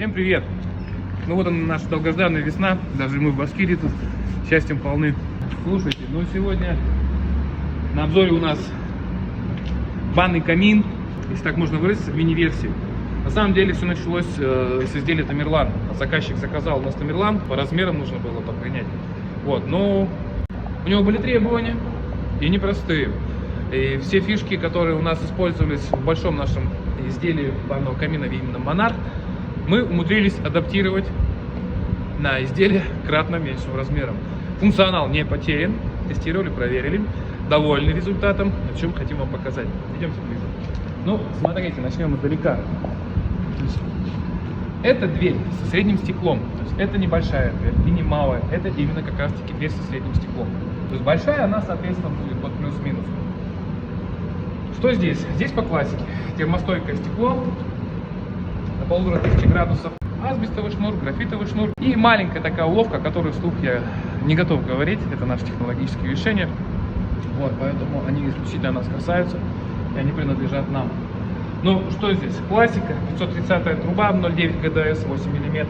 Всем привет! Ну вот она, наша долгожданная весна, даже мы в Башкирии тут счастьем полны. Слушайте, ну сегодня на обзоре у нас банный камин, если так можно выразиться, в мини-версии. На самом деле все началось с изделия Тамерлан. Заказчик заказал у нас Тамерлан, по размерам нужно было подгонять. Вот, но у него были требования, и непростые. И все фишки, которые у нас использовались в большом нашем изделии банного камина, именно Монарх, мы умудрились адаптировать на изделие кратно меньшим размером. Функционал не потерян, тестировали, проверили, довольны результатом, о чем хотим вам показать. Идемте ближе. Ну, смотрите, начнем издалека. Это дверь со средним стеклом, то есть это небольшая дверь и не малая, это именно как раз таки дверь со средним стеклом. То есть большая она, соответственно, будет под плюс-минус. Что здесь? Здесь по классике. Термостойкое стекло до 1500 градусов, асбестовый шнур, графитовый шнур и маленькая такая уловка, о которой вслух я не готов говорить, это наши технологические решения. Вот, поэтому они исключительно нас касаются и они принадлежат нам. Ну, что здесь? Классика, 530-я труба, 0,9 ГДС, 8 мм.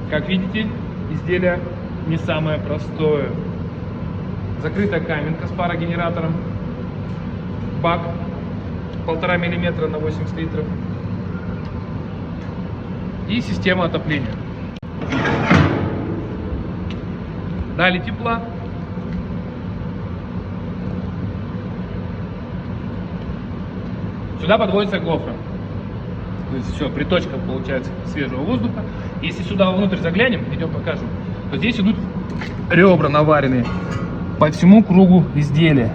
Как видите, изделие не самое простое. Закрытая каменка с парогенератором, бак 1,5 мм на 80 литров и система отопления. Дали тепла. Сюда подводится гофра. То есть все, приточка получается свежего воздуха. Если сюда внутрь заглянем, идем покажем, то здесь идут ребра наваренные по всему кругу изделия.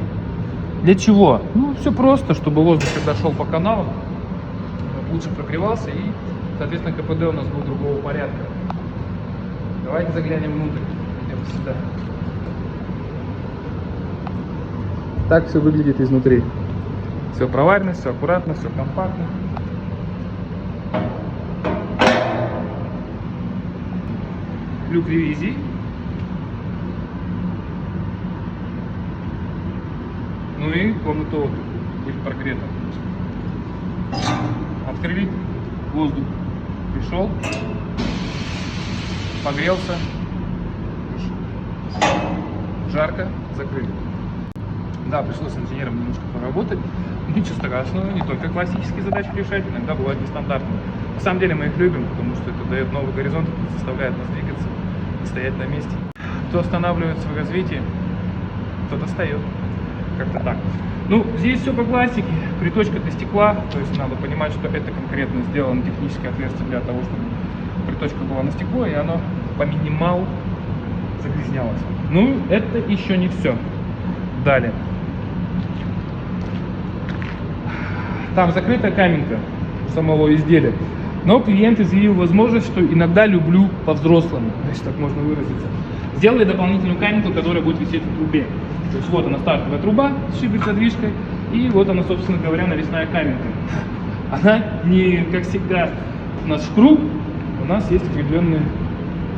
Для чего? Ну, все просто, чтобы воздух, когда шел по каналам, лучше прогревался и, соответственно, КПД у нас был другого порядка. Давайте заглянем внутрь. Идем сюда. Так все выглядит изнутри. Все проварено, все аккуратно, все компактно. Люк ревизии. Ну и комната отдыха или прогрета. Открыли, воздух пришел, погрелся, жарко, закрыли. Да, пришлось с инженером немножко поработать. Ничего страшного, не только классические задачи решать, иногда бывают нестандартные. На самом деле мы их любим, потому что это дает новый горизонт, заставляет нас двигаться, не стоять на месте. Кто останавливается в развитии, тот достает. Как-то так. Ну, здесь все по классике. Приточка для стекла, то есть надо понимать, что это конкретно сделано техническое отверстие для того, чтобы приточка была на стекло, и оно по минималу загрязнялось. Ну, это еще не все. Далее. Там закрытая каменка самого изделия. Но клиент изъявил возможность, что иногда люблю по-взрослому, если так можно выразиться. Сделали дополнительную каменку, которая будет висеть в трубе. То есть вот она, стартовая труба с шибер-задвижкой, и вот она, собственно говоря, навесная каменка. Она не, как всегда, у нас в круг, у нас есть определенные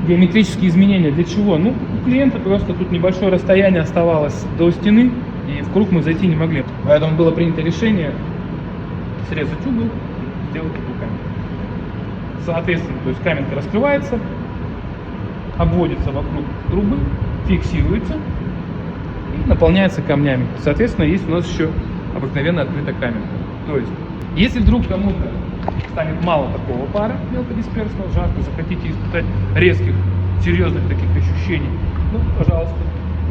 геометрические изменения. Для чего? Ну, у клиента просто тут небольшое расстояние оставалось до стены, и в круг мы зайти не могли. Поэтому было принято решение срезать угол и сделать такую каменку. Соответственно, то есть каменка раскрывается, обводится вокруг трубы, фиксируется и наполняется камнями. Соответственно, есть у нас еще обыкновенная открытая каменка. То есть, если вдруг кому-то станет мало такого пара мелкодисперсного, жарко, захотите испытать резких, серьезных таких ощущений, ну, пожалуйста,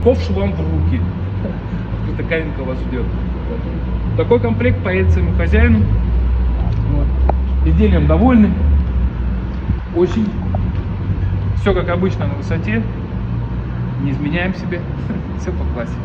ковш вам в руки. Открытая каменка вас ждет. Такой комплект поедет своему хозяину. Вот. Изделием довольны. Очень. Все как обычно на высоте. Не изменяем себе. Все по классике.